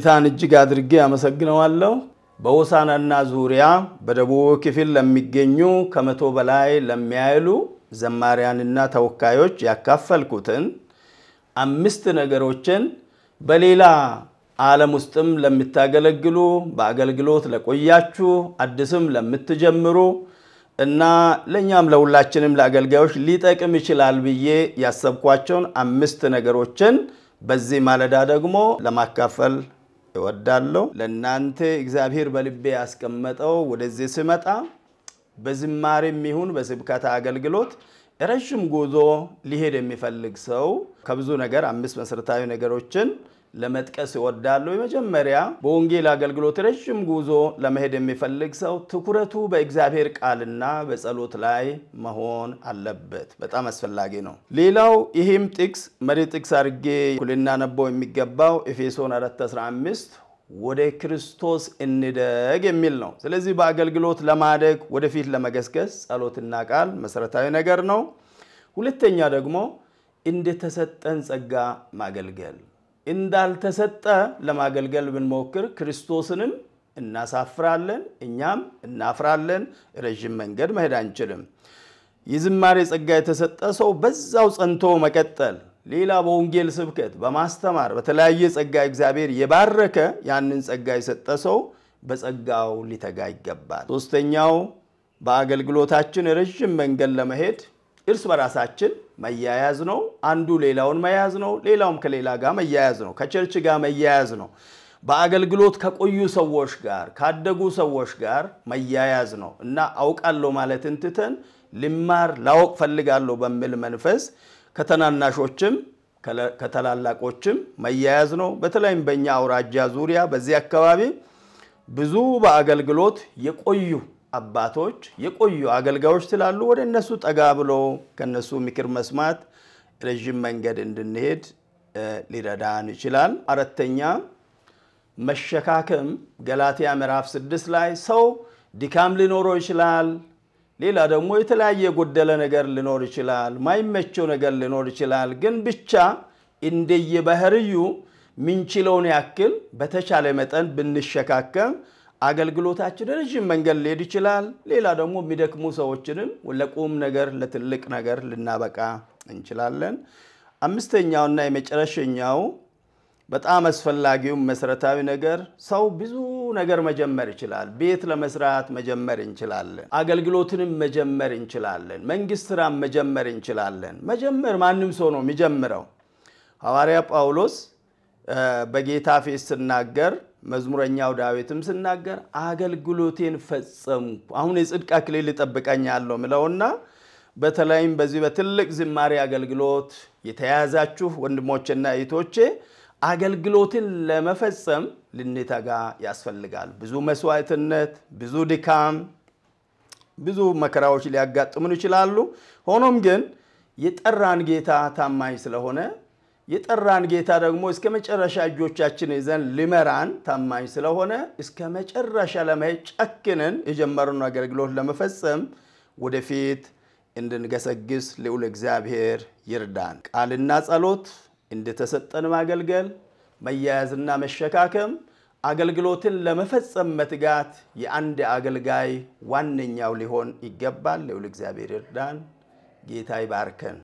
ጌታን እጅግ አድርጌ አመሰግነዋለሁ በሆሳዕናና ዙሪያ በደቡብ ክፍል ለሚገኙ ከመቶ በላይ ለሚያይሉ ዘማሪያንና ተወካዮች ያካፈልኩትን 5 ነገሮችን በሌላ ዓለም ውስጥም ለምታገለግሉ በአገልግሎት ለቆያችሁ አዲስም ለምትጀምሩ እና ለኛም ለሁላችንም ለአገልጋዮች ሊጠቅም ይችላል ብዬ ያሰብኳቸውን 5 ነገሮችን በዚህ ማለዳ ደግሞ ለማካፈል እወዳለሁ ለእናንተ እግዚአብሔር በልቤ ያስቀመጠው ወደዚህ ሲመጣ በዝማሬም ይሁን በስብከት አገልግሎት ረጅም ጉዞ ሊሄድ የሚፈልግ ሰው ከብዙ ነገር 5 መሰረታዊ ነገሮችን ለመጥቀስ እወዳለሁ የመጀመሪያ በወንጌል አገልግሎት ረጅም ጉዞ ለመሄድ የሚፈልግ ሰው ትኩረቱ በእግዚአብሔር ቃልና በጸሎት ላይ መሆን አለበት በጣም አስፈላጊ ነው ሌላው ይሄም ጥቅስ መሪ ጥቅስ አርጌ ኩልና ነቦ የሚገባው ኤፌሶን 4:15 ወደ ክርስቶስ እንደግ የሚል ነው ስለዚህ በአገልግሎት ለማደግ ወደፊት ለመገስገስ ጸሎትና ቃል መሰረታዊ ነገር ነው ሁለተኛ ደግሞ እንደተሰጠን ጸጋ ማገልገል እንዳልተሰጠ ለማገልገል ብንሞክር ክርስቶስንም እናሳፍራለን እኛም እናፍራለን ረጅም መንገድ መሄድ አንችልም የዝማሬ ጸጋ የተሰጠ ሰው በዛው ጸንቶ መቀጠል ሌላ በወንጌል ስብከት በማስተማር በተለያየ ጸጋ እግዚአብሔር የባረከ ያንን ጸጋ የሰጠ ሰው በጸጋው ሊተጋ ይገባል ሶስተኛው በአገልግሎታችን ረጅም መንገድ ለመሄድ እርስ በራሳችን መያያዝ ነው አንዱ ሌላውን መያዝ ነው ሌላውም ከሌላ ጋር መያያዝ ነው ከቸርች ጋር መያያዝ ነው በአገልግሎት ከቆዩ ሰዎች ጋር ካደጉ ሰዎች ጋር መያያዝ ነው እና አውቃለሁ ማለትን ትተን ልማር ላውቅ ፈልጋለሁ በሚል መንፈስ ከተናናሾችም ከተላላቆችም መያያዝ ነው በተለይም በእኛ አውራጃ ዙሪያ በዚህ አካባቢ ብዙ በአገልግሎት የቆዩ አባቶች የቆዩ አገልጋዮች ስላሉ ወደ እነሱ ጠጋ ብሎ ከነሱ ምክር መስማት ረጅም መንገድ እንድንሄድ ሊረዳን ይችላል አራተኛ መሸካከም ገላትያ ምዕራፍ 6 ላይ ሰው ድካም ሊኖረው ይችላል ሌላ ደግሞ የተለያየ ጎደለ ነገር ሊኖር ይችላል ማይመቸው ነገር ሊኖር ይችላል ግን ብቻ እንደየባህሪዩ ምንችለውን ያክል በተቻለ መጠን ብንሸካከም አገልግሎታችን ረጅም መንገድ ሊሄድ ይችላል ሌላ ደግሞ የሚደክሙ ሰዎችንም ለቁም ነገር ለትልቅ ነገር ልናበቃ እንችላለን አምስተኛውና የመጨረሻው በጣም አስፈላጊው መሰረታዊ ነገር ሰው ብዙ ነገር መጀመር ይችላል ቤት ለመስራት መጀመር እንችላለን አገልግሎትንም መጀመር እንችላለን መንግስት ስራም መጀመር እንችላለን መጀመር ማንንም ሰው ነው የሚጀምረው ሐዋርያ ጳውሎስ በጌታ ፊት ሲናገር መዝሙረኛው ዳዊትም ሲናገር አገልግሎቴን ፈጸምኩ አሁን የጽድቅ አክሊል ይጠብቀኛል ምለውና በተለይም በዚህ በትልቅ ዝማሬ አገልግሎት የተያዛችሁ ወንድሞችና እህቶቼ አገልግሎትን ለመፈጸም ልንተጋ ያስፈልጋል ብዙ መስዋዕትነት ብዙ ድካም ብዙ መከራዎች ሊያጋጥሙን ይችላሉ ሆኖም ግን የጠራን ጌታ ታማኝ ስለሆነ የጠራን ጌታ ደግሞ እስከ መጨረሻ እጆቻችን ይዘን ሊመራን ታማኝ ስለሆነ እስከ መጨረሻ ለመሄድ ጨክነን የጀመረውን አገልግሎት ለመፈጸም ወደፊት እንድንገሰግስ ልዑል እግዚአብሔር ይርዳን ቃልና ጸሎት እንደተሰጠን ማገልገል መያያዝና መሸካከም አገልግሎትን ለመፈጸም መትጋት የአንድ አገልጋይ ዋነኛው ሊሆን ይገባል ልዑል እግዚአብሔር ይርዳን ጌታ ይባርከን